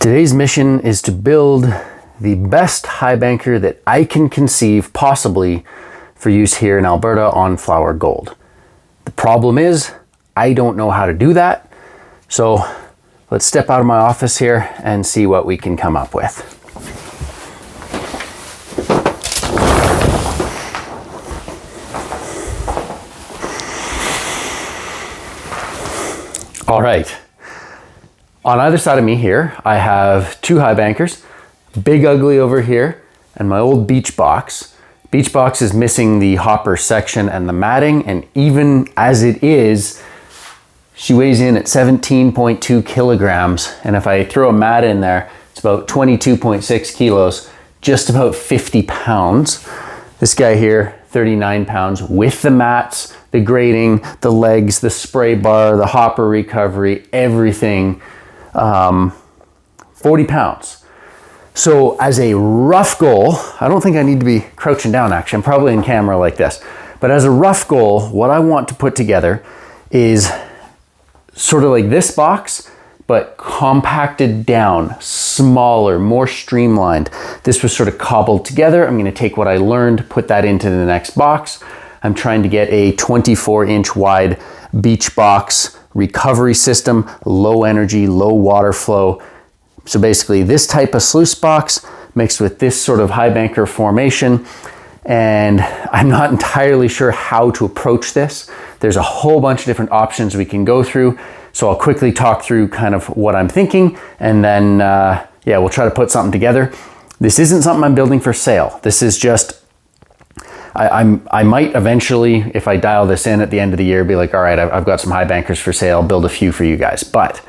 Today's mission is to build the best Highbanker that I can conceive possibly for use here in Alberta on flour gold. The problem is, I don't know how to do that. So let's step out of my office here and see what we can come up with. All right. On either side of me here, I have two Highbankers, Big Ugly over here, and my old beach box. Beach box is missing the hopper section and the matting, and even as it is, she weighs in at 17.2 kilograms. And if I throw a mat in there, it's about 22.6 kilos, just about 50 pounds. This guy here, 39 pounds with the mats, the grating, the legs, the spray bar, the hopper recovery, everything. 40 pounds. So as a rough goal, I don't think I need to be crouching down actually, I'm probably in camera like this, but as a rough goal, what I want to put together is sort of like this box, but compacted down, smaller, more streamlined. This was sort of cobbled together. I'm gonna take what I learned, put that into the next box. I'm trying to get a 24-inch wide beach box recovery system, low energy, low water flow. So basically this type of sluice box mixed with this sort of Highbanker formation. And I'm not entirely sure how to approach this. There's a whole bunch of different options we can go through. So I'll quickly talk through kind of what I'm thinking, and then yeah, we'll try to put something together. This isn't something I'm building for sale. This is just, I might eventually, if I dial this in at the end of the year, be like, all right, I've got some Highbankers for sale, build a few for you guys. But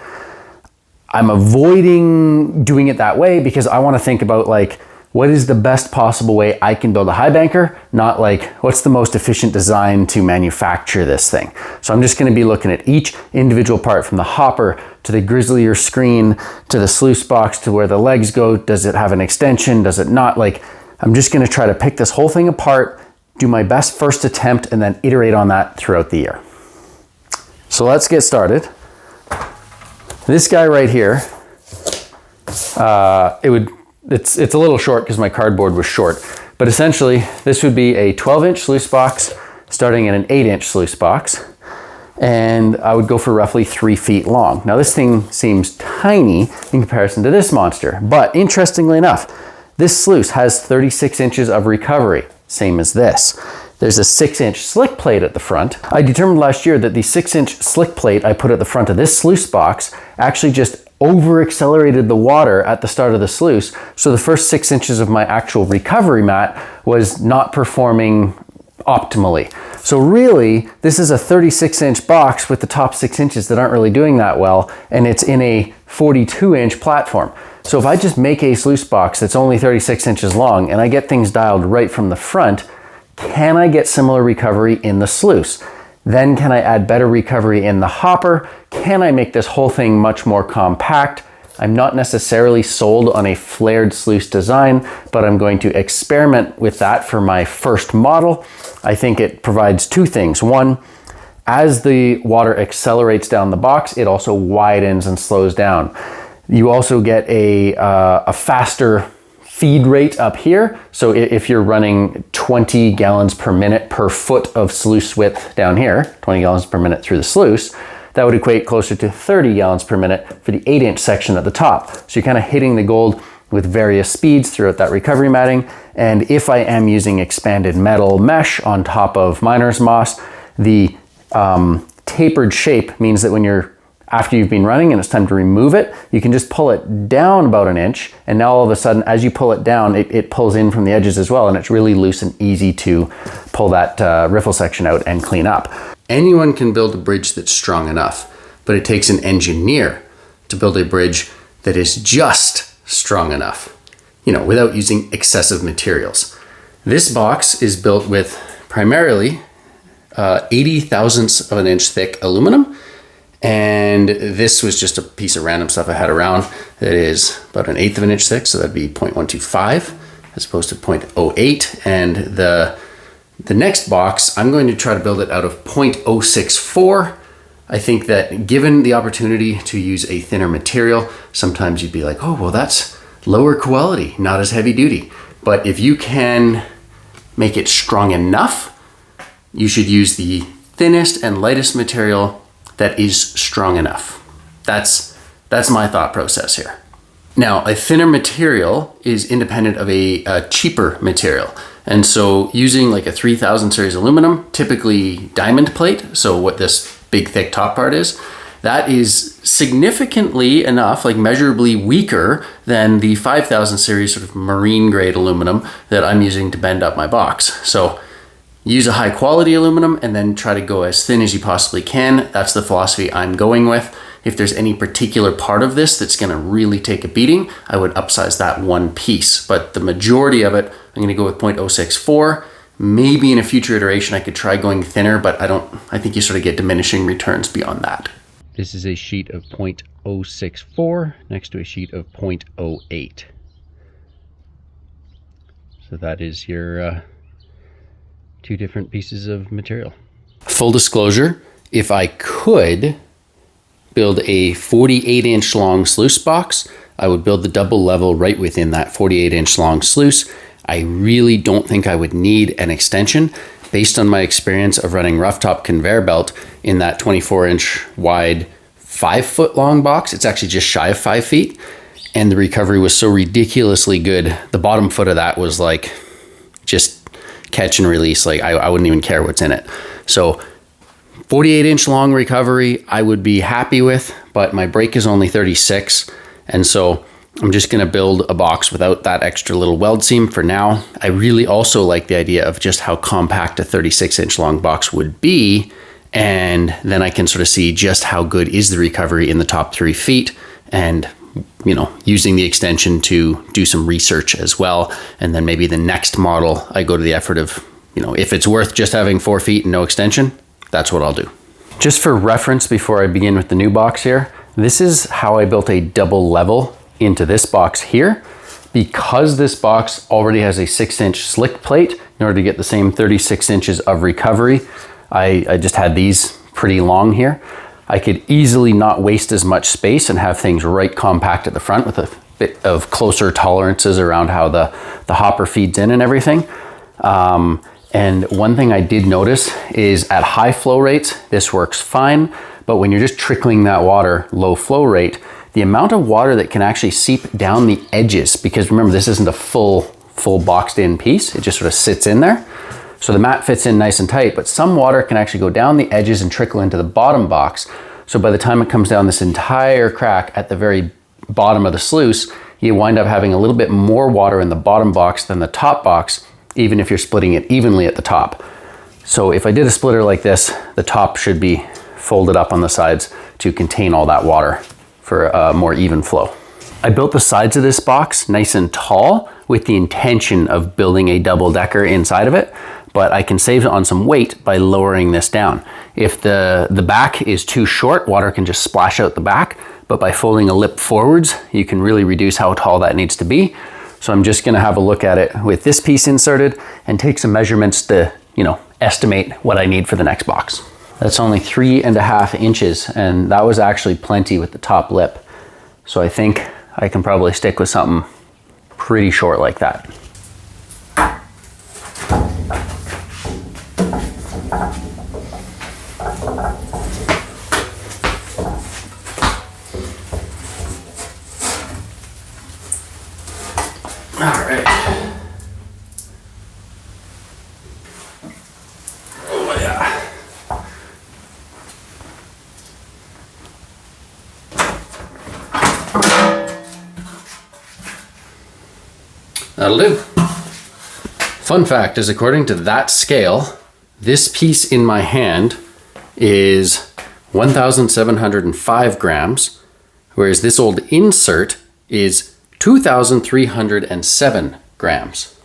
I'm avoiding doing it that way because I want to think about like, what is the best possible way I can build a Highbanker, not like, what's the most efficient design to manufacture this thing? So I'm just going to be looking at each individual part, from the hopper to the grizzlier screen, to the sluice box, to where the legs go. Does it have an extension? Does it not? Like, I'm just going to try to pick this whole thing apart, do my best first attempt, and then iterate on that throughout the year. So let's get started. This guy right here, it's a little short because my cardboard was short, but essentially this would be a 12-inch sluice box starting at an 8-inch sluice box, and I would go for roughly 3 feet long. Now this thing seems tiny in comparison to this monster, but interestingly enough, this sluice has 36 inches of recovery, same as this. There's a 6-inch slick plate at the front. I determined last year that the 6-inch slick plate I put at the front of this sluice box actually just over accelerated the water at the start of the sluice. So the first 6 inches of my actual recovery mat was not performing optimally. So really, this is a 36-inch box with the top 6 inches that aren't really doing that well, and it's in a 42-inch platform. So if I just make a sluice box that's only 36 inches long and I get things dialed right from the front, can I get similar recovery in the sluice? Then can I add better recovery in the hopper? Can I make this whole thing much more compact? I'm not necessarily sold on a flared sluice design, but I'm going to experiment with that for my first model. I think it provides two things. One, as the water accelerates down the box, it also widens and slows down. You also get a faster feed rate up here. So if you're running 20 gallons per minute per foot of sluice width down here, 20 gallons per minute through the sluice, that would equate closer to 30 gallons per minute for the 8-inch section at the top. So you're kind of hitting the gold with various speeds throughout that recovery matting. And if I am using expanded metal mesh on top of miner's moss, the tapered shape means that when you're after you've been running and it's time to remove it, you can just pull it down about 1 inch, and now all of a sudden, as you pull it down, it pulls in from the edges as well, and it's really loose and easy to pull that riffle section out and clean up. Anyone can build a bridge that's strong enough, but it takes an engineer to build a bridge that is just strong enough, you know, without using excessive materials. This box is built with primarily 80 thousandths of an inch thick aluminum. And this was just a piece of random stuff I had around that is about 1/8 of an inch thick, so that'd be 0.125 as opposed to 0.08. And the next box, I'm going to try to build it out of 0.064 I think that given the opportunity to use a thinner material, sometimes you'd be like, oh, well, that's lower quality, not as heavy duty. But if you can make it strong enough, you should use the thinnest and lightest material that is strong enough. That's my thought process here. Now, a thinner material is independent of a cheaper material. And so using like a 3000 series aluminum, typically diamond plate, so what this big thick top part is, that is significantly enough, like measurably weaker than the 5000 series sort of marine grade aluminum that I'm using to bend up my box. So use a high quality aluminum and then try to go as thin as you possibly can. That's the philosophy I'm going with. If there's any particular part of this that's gonna really take a beating, I would upsize that one piece. But the majority of it, I'm gonna go with 0.064. Maybe in a future iteration, I could try going thinner, but I think you sort of get diminishing returns beyond that. This is a sheet of 0.064 next to a sheet of 0.08. So that is your two different pieces of material. Full disclosure, if I could build a 48-inch long sluice box, I would build the double level right within that 48-inch long sluice. I really don't think I would need an extension based on my experience of running rough top conveyor belt in that 24-inch wide, 5-foot long box. It's actually just shy of 5 feet. And the recovery was so ridiculously good. The bottom foot of that was like just catch and release. Like I wouldn't even care what's in it. So 48-inch long recovery, I would be happy with, but my brake is only 36. And so I'm just gonna build a box without that extra little weld seam for now. I really also like the idea of just how compact a 36-inch long box would be. And then I can sort of see just how good is the recovery in the top 3 feet, and using the extension to do some research as well. And then maybe the next model, I go to the effort of, if it's worth just having 4 feet and no extension, that's what I'll do. Just for reference, before I begin with the new box here, this is how I built a double level into this box here. Because this box already has a 6-inch slick plate, in order to get the same 36 inches of recovery, I just had these pretty long here. I could easily not waste as much space and have things right compact at the front with a bit of closer tolerances around how the hopper feeds in and everything. And one thing I did notice is at high flow rates, this works fine, but when you're just trickling that water, low flow rate, the amount of water that can actually seep down the edges, because remember, this isn't a full boxed in piece, it just sort of sits in there. So the mat fits in nice and tight, but some water can actually go down the edges and trickle into the bottom box. So by the time it comes down this entire crack at the very bottom of the sluice, you wind up having a little bit more water in the bottom box than the top box, even if you're splitting it evenly at the top. So if I did a splitter like this, the top should be folded up on the sides to contain all that water for a more even flow. I built the sides of this box nice and tall with the intention of building a double decker inside of it, but I can save on some weight by lowering this down. If the back is too short, water can just splash out the back, but by folding a lip forwards, you can really reduce how tall that needs to be. So I'm just gonna have a look at it with this piece inserted and take some measurements to, estimate what I need for the next box. That's only 3.5 inches, and that was actually plenty with the top lip. So I think I can probably stick with something pretty short like that. All right. Oh yeah. That'll do. Fun fact is, according to that scale, this piece in my hand is 1,705 grams, whereas this old insert is 2,307 grams.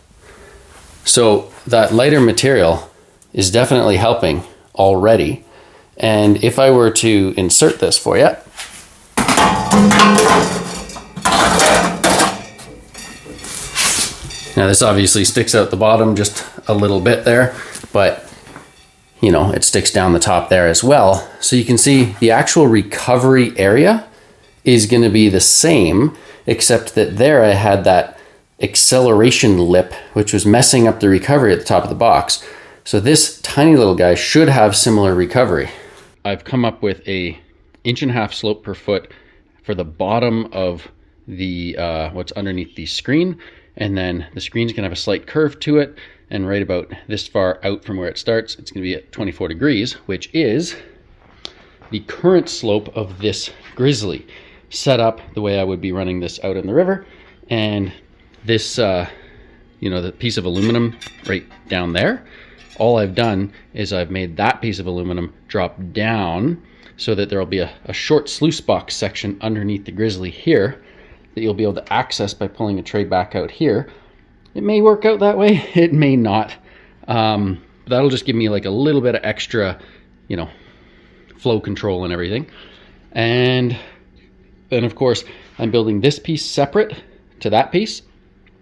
So that lighter material is definitely helping already. And if I were to insert this for you, now this obviously sticks out the bottom just a little bit there, but you know, it sticks down the top there as well. So you can see the actual recovery area is going to be the same, except that there I had that acceleration lip, which was messing up the recovery at the top of the box. So this tiny little guy should have similar recovery. I've come up with a 1.5" slope per foot for the bottom of the what's underneath the screen, and then the screen's gonna have a slight curve to it, and right about this far out from where it starts, it's gonna be at 24 degrees, which is the current slope of this Grizzly, set up the way I would be running this out in the river. And this, you know, the piece of aluminum right down there, all I've done is I've made that piece of aluminum drop down so that there will be a short sluice box section underneath the Grizzly here that you'll be able to access by pulling a tray back out here. It may work out that way, it may not. That'll just give me like a little bit of extra, you know, flow control and everything. And then of course, I'm building this piece separate to that piece,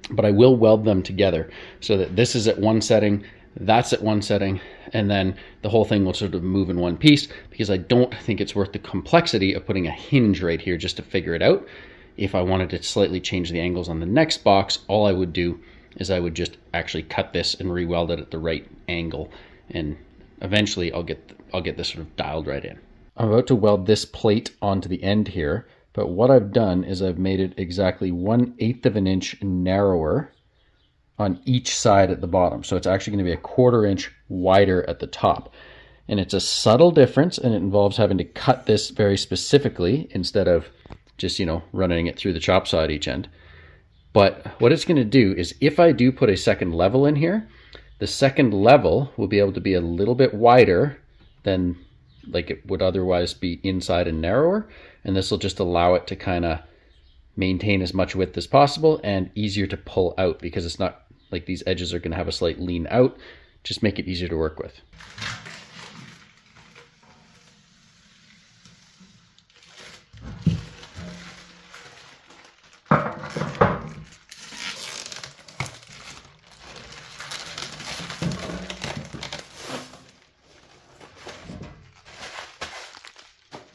but I will weld them together so that this is at one setting, that's at one setting, and then the whole thing will sort of move in one piece, because I don't think it's worth the complexity of putting a hinge right here just to figure it out. If I wanted to slightly change the angles on the next box, all I would do is I would just actually cut this and re-weld it at the right angle, and eventually I'll get this sort of dialed right in. I'm about to weld this plate onto the end here, but what I've done is I've made it exactly 1/8 of an inch narrower on each side at the bottom. So it's actually going to be a 1/4 inch wider at the top. And it's a subtle difference, and it involves having to cut this very specifically instead of just, you know, running it through the chop saw at each end. But what it's going to do is, if I do put a second level in here, the second level will be able to be a little bit wider than like it would otherwise be inside and narrower. And this will just allow it to kind of maintain as much width as possible and easier to pull out, because it's not like these edges are going to have a slight lean out. Just make it easier to work with.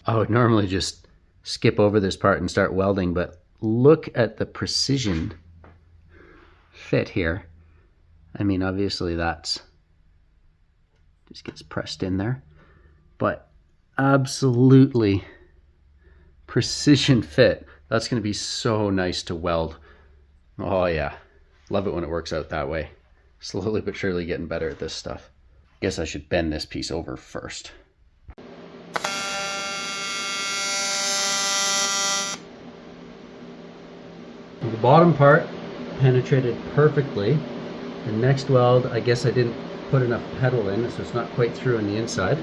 I would normally just skip over this part and start welding, but look at the precision fit here. I mean, obviously that's just gets pressed in there, but absolutely precision fit. That's going to be so nice to weld. Oh yeah, love it when it works out that way. Slowly but surely getting better at this stuff. Guess I should bend this piece over first. The bottom part penetrated perfectly. The next weld, I guess I didn't put enough pedal in, so it's not quite through on the inside.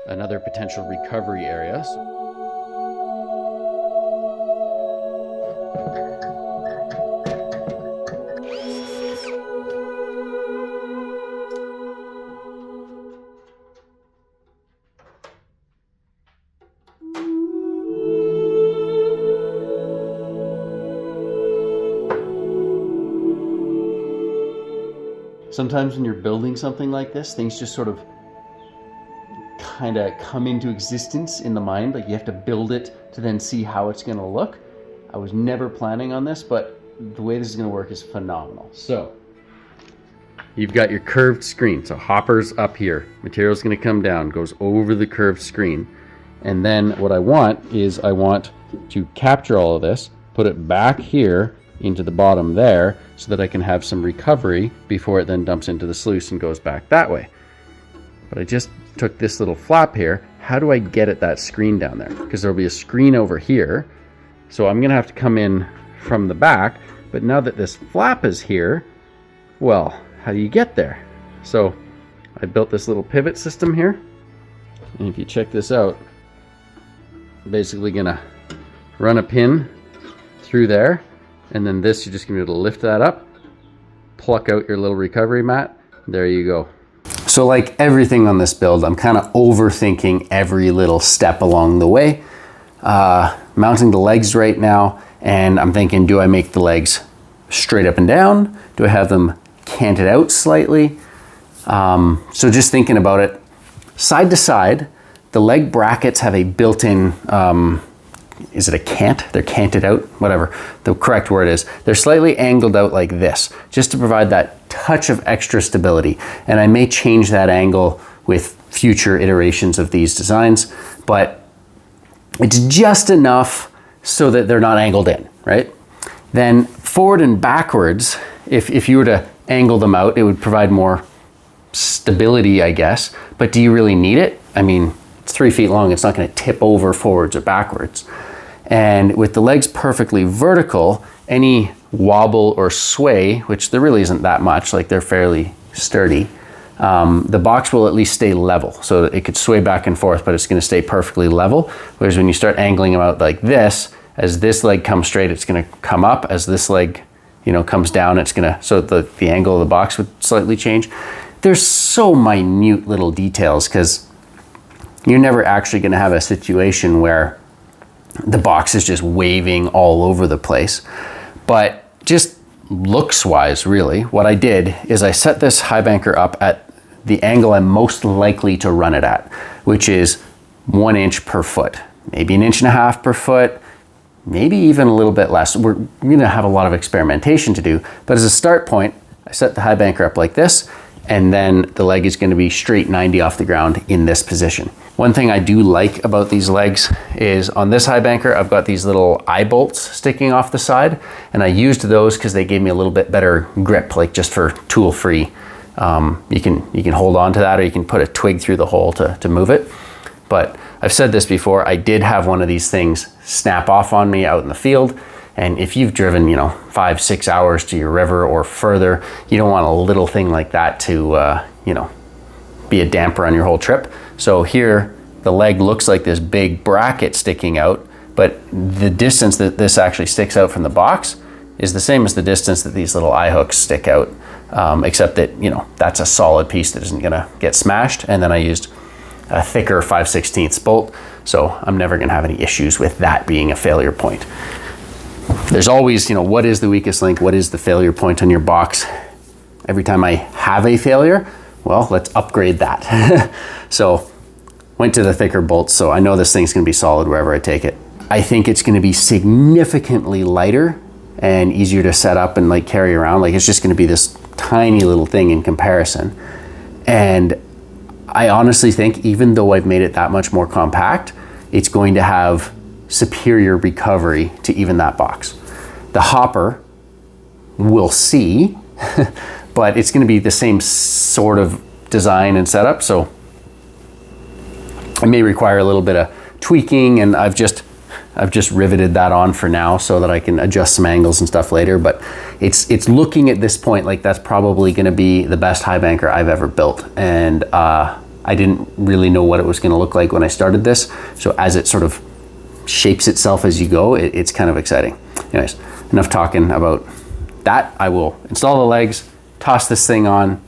Another potential recovery area. Sometimes when you're building something like this, things just sort of kind of come into existence in the mind. Like you have to build it to then see how it's going to look. I was never planning on this, but the way this is going to work is phenomenal. So you've got your curved screen. So hopper's up here. Material's going to come down, goes over the curved screen. And then what I want is I want to capture all of this, put it back here into the bottom there, so that I can have some recovery before it then dumps into the sluice and goes back that way. But I just took this little flap here. How do I get at that screen down there? Because there'll be a screen over here. So I'm gonna have to come in from the back, but now that this flap is here, well, how do you get there? So I built this little pivot system here. And if you check this out, I'm basically gonna run a pin through there, and then this, you're just gonna be able to lift that up, pluck out your little recovery mat. There you go. So like everything on this build, I'm kind of overthinking every little step along the way. Mounting the legs right now, and I'm thinking, do I make the legs straight up and down? Do I have them canted out slightly? So just thinking about it, side to side, the leg brackets have a built-in, is it a cant? They're canted out, whatever the correct word is. They're slightly angled out like this, just to provide that touch of extra stability. And I may change that angle with future iterations of these designs, but it's just enough so that they're not angled in, right? Then forward and backwards, if you were to angle them out, it would provide more stability, I guess. But do you really need it? I mean, it's 3 feet long. It's not going to tip over forwards or backwards. And with the legs perfectly vertical, any wobble or sway, which there really isn't that much, like they're fairly sturdy, the box will at least stay level. So it could sway back and forth, but it's going to stay perfectly level. Whereas when you start angling them out like this, as this leg comes straight, it's going to come up. As this leg, comes down, it's going to, so the angle of the box would slightly change. There's so minute little details because you're never actually going to have a situation where the box is just waving all over the place. But just looks wise, really, what I did is I set this Highbanker up at the angle I'm most likely to run it at, which is 1 inch per foot, maybe 1.5 inches per foot, maybe even a little bit less. We're going to have a lot of experimentation to do, but as a start point, I set the Highbanker up like this, and then the leg is going to be straight 90 off the ground in this position. One thing I do like about these legs is on this Highbanker, I've got these little eye bolts sticking off the side, and I used those because they gave me a little bit better grip, like just for tool free. You can hold on to that, or you can put a twig through the hole to move it. But I've said this before, I did have one of these things snap off on me out in the field. And if you've driven, 5-6 hours to your river or further, you don't want a little thing like that to, be a damper on your whole trip. So here, the leg looks like this big bracket sticking out, but the distance that this actually sticks out from the box is the same as the distance that these little eye hooks stick out, except that, that's a solid piece that isn't gonna get smashed. And then I used a thicker 5/16 bolt, so I'm never gonna have any issues with that being a failure point. There's always, what is the weakest link? What is the failure point on your box? Every time I have a failure, well, let's upgrade that. So went to the thicker bolts, so I know this thing's gonna be solid wherever I take it. I think it's gonna be significantly lighter and easier to set up and like carry around. Like it's just gonna be this tiny little thing in comparison. And I honestly think even though I've made it that much more compact, it's going to have superior recovery to even that box. The hopper, we'll see, but it's going to be the same sort of design and setup, so it may require a little bit of tweaking, and I've just riveted that on for now so that I can adjust some angles and stuff later. But it's looking at this point like that's probably going to be the best Highbanker I've ever built, and I didn't really know what it was going to look like when I started this, so as it sort of shapes itself as you go, it's kind of exciting. Anyways, enough talking about that. I will install the legs, toss this thing on,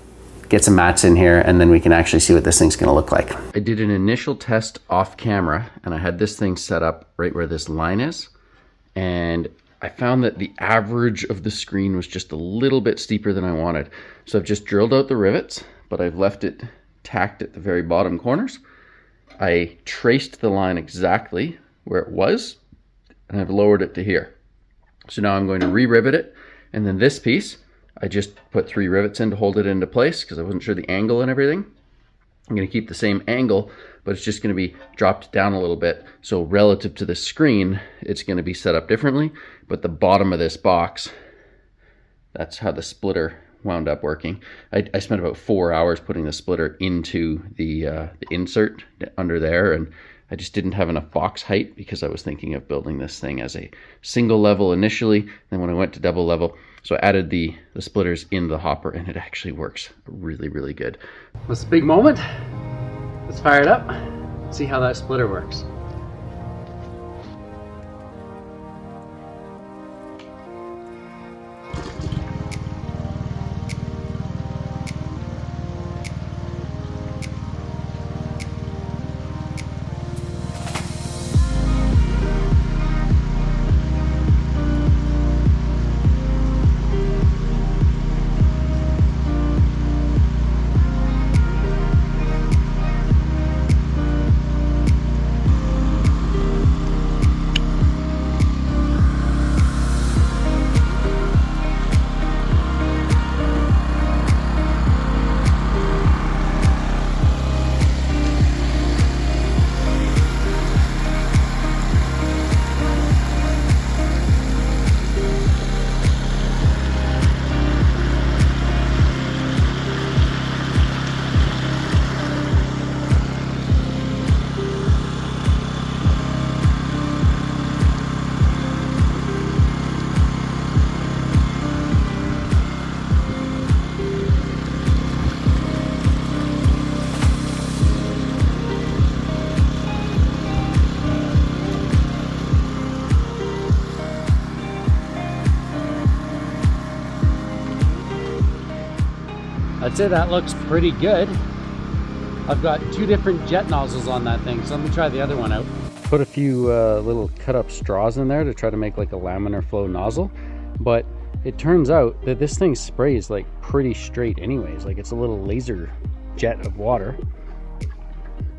get some mats in here, and then we can actually see what this thing's gonna look like. I did an initial test off camera, and I had this thing set up right where this line is, and I found that the average of the screen was just a little bit steeper than I wanted. So I've just drilled out the rivets, but I've left it tacked at the very bottom corners. I traced the line exactly where it was, and I've lowered it to here. So now I'm going to re-rivet it, and then this piece, I just put 3 rivets in to hold it into place because I wasn't sure the angle and everything. I'm going to keep the same angle, but it's just going to be dropped down a little bit. So relative to the screen, it's going to be set up differently, but the bottom of this box, that's how the splitter wound up working. I spent about 4 hours putting the splitter into the insert under there, and I just didn't have enough box height because I was thinking of building this thing as a single level initially. Then when I went to double level, so I added the splitters in the hopper, and it actually works really, really good. This big moment. Let's fire it up, see how that splitter works. I'd say that looks pretty good. I've got 2 different jet nozzles on that thing, so let me try the other one out. Put a few little cut up straws in there to try to make like a laminar flow nozzle, but it turns out that this thing sprays like pretty straight anyways. Like it's a little laser jet of water,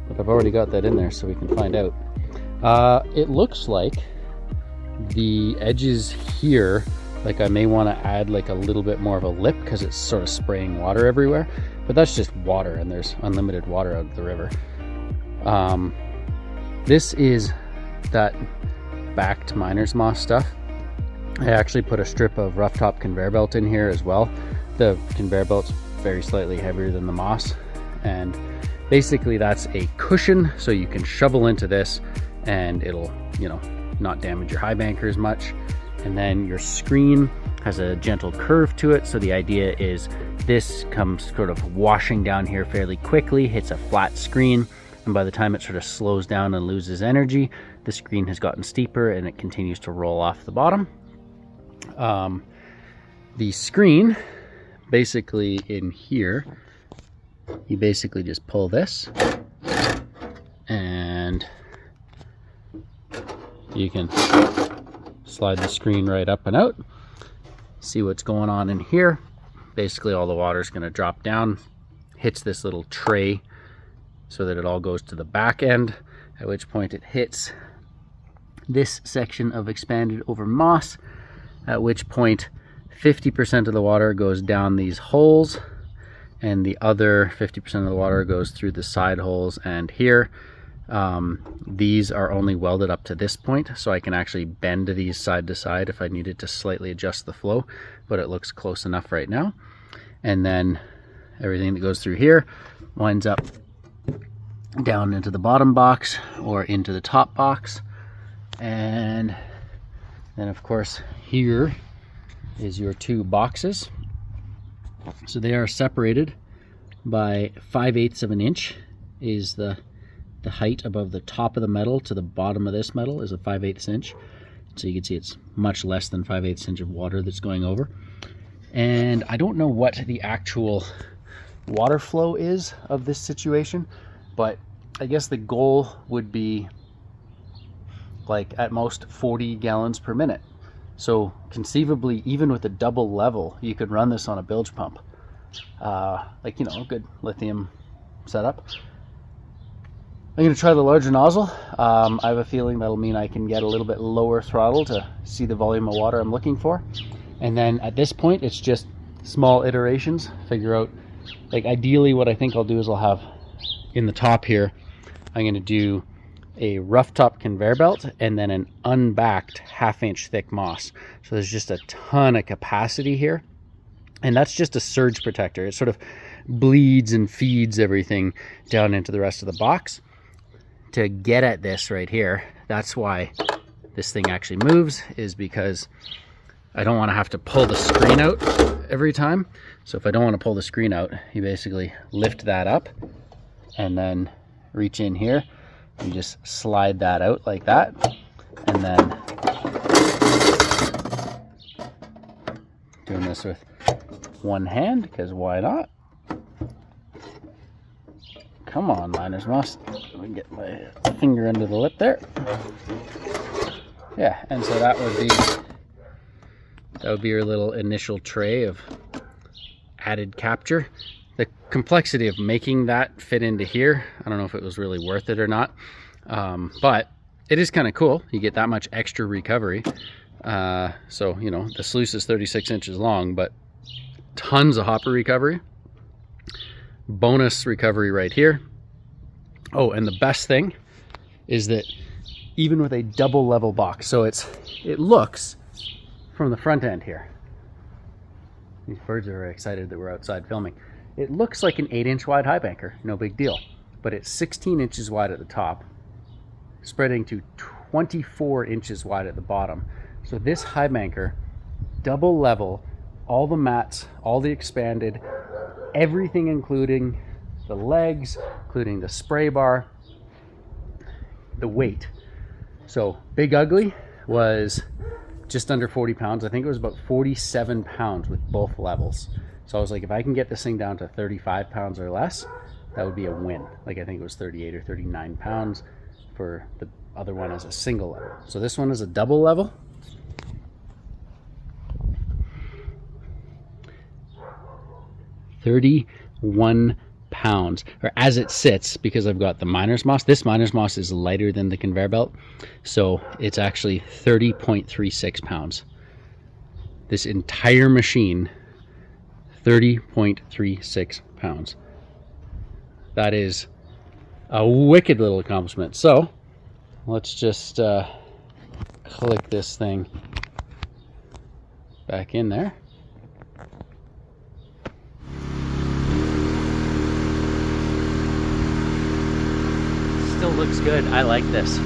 but I've already got that in there so we can find out. It looks like the edges here, like I may want to add like a little bit more of a lip because it's sort of spraying water everywhere, but that's just water and there's unlimited water out of the river. This is that backed miner's moss stuff. I actually put a strip of rough top conveyor belt in here as well. The conveyor belt's very slightly heavier than the moss, and basically that's a cushion so you can shovel into this and it'll, you know, not damage your Highbanker as much. And then your screen has a gentle curve to it, so the idea is this comes sort of washing down here fairly quickly, hits a flat screen, and by the time it sort of slows down and loses energy, the screen has gotten steeper and it continues to roll off the bottom. The screen, basically in here, you basically just pull this and you can slide the screen right up and out. See what's going on in here. Basically all the water is going to drop down, hits this little tray so that it all goes to the back end, at which point it hits this section of expanded over moss, at which point 50% of the water goes down these holes and the other 50% of the water goes through the side holes and here. These are only welded up to this point, so I can actually bend these side to side if I needed to slightly adjust the flow, but it looks close enough right now. And then everything that goes through here winds up down into the bottom box or into the top box. And then of course here is your 2 boxes. So they are separated by 5/8 of an inch is the height above the top of the metal to the bottom of this metal is a 5/8 inch. So you can see it's much less than 5/8 inch of water that's going over. And I don't know what the actual water flow is of this situation, but I guess the goal would be like at most 40 gallons per minute. So conceivably, even with a double level, you could run this on a bilge pump. Like, you know, a good lithium setup. I'm going to try the larger nozzle. I have a feeling that'll mean I can get a little bit lower throttle to see the volume of water I'm looking for. And then at this point, it's just small iterations. Figure out, like ideally what I think I'll do is I'll have in the top here, I'm going to do a rough top conveyor belt and then an unbacked 1/2 inch thick moss. So there's just a ton of capacity here. And that's just a surge protector. It sort of bleeds and feeds everything down into the rest of the box. To get at this right here, that's why this thing actually moves, is because I don't want to have to pull the screen out every time. So if I don't want to pull the screen out, you basically lift that up and then reach in here and just slide that out like that. And then doing this with one hand, because why not? Come on, miners moss. Let me get my finger under the lip there. Yeah, and so that would be your little initial tray of added capture. The complexity of making that fit into here, I don't know if it was really worth it or not, but it is kind of cool. You get that much extra recovery. So, you know, the sluice is 36 inches long, but tons of hopper recovery. Bonus recovery right here. Oh, and the best thing is that even with a double level box, so it looks from the front end here. These birds are very excited that we're outside filming. It looks like an 8-inch wide Highbanker, no big deal, but it's 16 inches wide at the top, spreading to 24 inches wide at the bottom. So this Highbanker, double level, all the mats, all the expanded, everything including the legs, including the spray bar, the weight. So Big Ugly was just under 40 pounds. I think it was about 47 pounds with both levels. So I was like, if I can get this thing down to 35 pounds or less, that would be a win. Like I think it was 38 or 39 pounds for the other one as a single level. So this one is a double level. £31 or as it sits, because I've got the miner's moss. This miner's moss is lighter than the conveyor belt, so it's actually 30.36 pounds. This entire machine, 30.36 pounds. That is a wicked little accomplishment. So let's just click this thing back in there. Still looks good. I like this.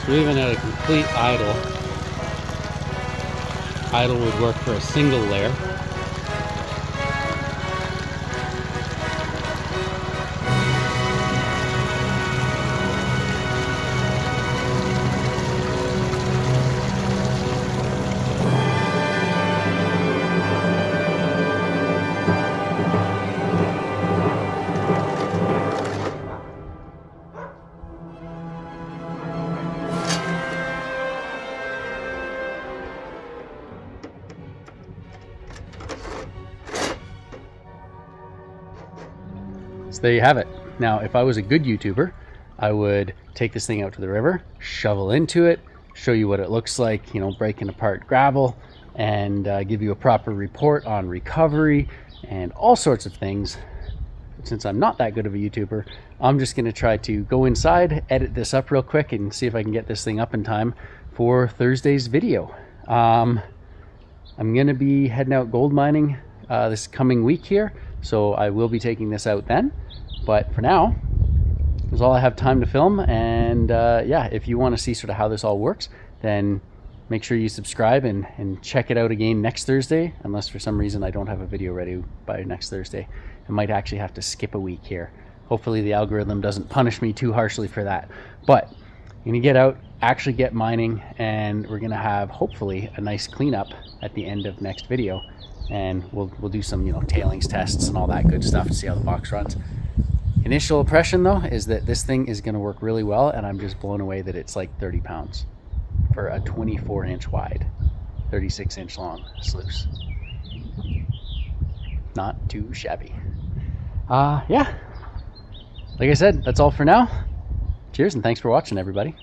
So even at a complete idle would work for a single layer. So there you have it. Now, if I was a good YouTuber, I would take this thing out to the river, shovel into it, show you what it looks like, you know, breaking apart gravel, and give you a proper report on recovery and all sorts of things. Since I'm not that good of a YouTuber, I'm just gonna try to go inside, edit this up real quick, and see if I can get this thing up in time for Thursday's video. I'm gonna be heading out gold mining this coming week here, so I will be taking this out then. But for now, that's all I have time to film. And yeah, if you want to see sort of how this all works, then make sure you subscribe and check it out again next Thursday, unless for some reason I don't have a video ready by next Thursday. I might actually have to skip a week here. Hopefully the algorithm doesn't punish me too harshly for that. But I'm gonna get out, actually get mining, and we're gonna have hopefully a nice cleanup at the end of next video. And we'll do some, you know, tailings tests and all that good stuff to see how the box runs. Initial impression though is that this thing is going to work really well, and I'm just blown away that it's like 30 pounds for a 24-inch wide, 36-inch long sluice. Not too shabby. Yeah, like I said, that's all for now. Cheers and thanks for watching, everybody.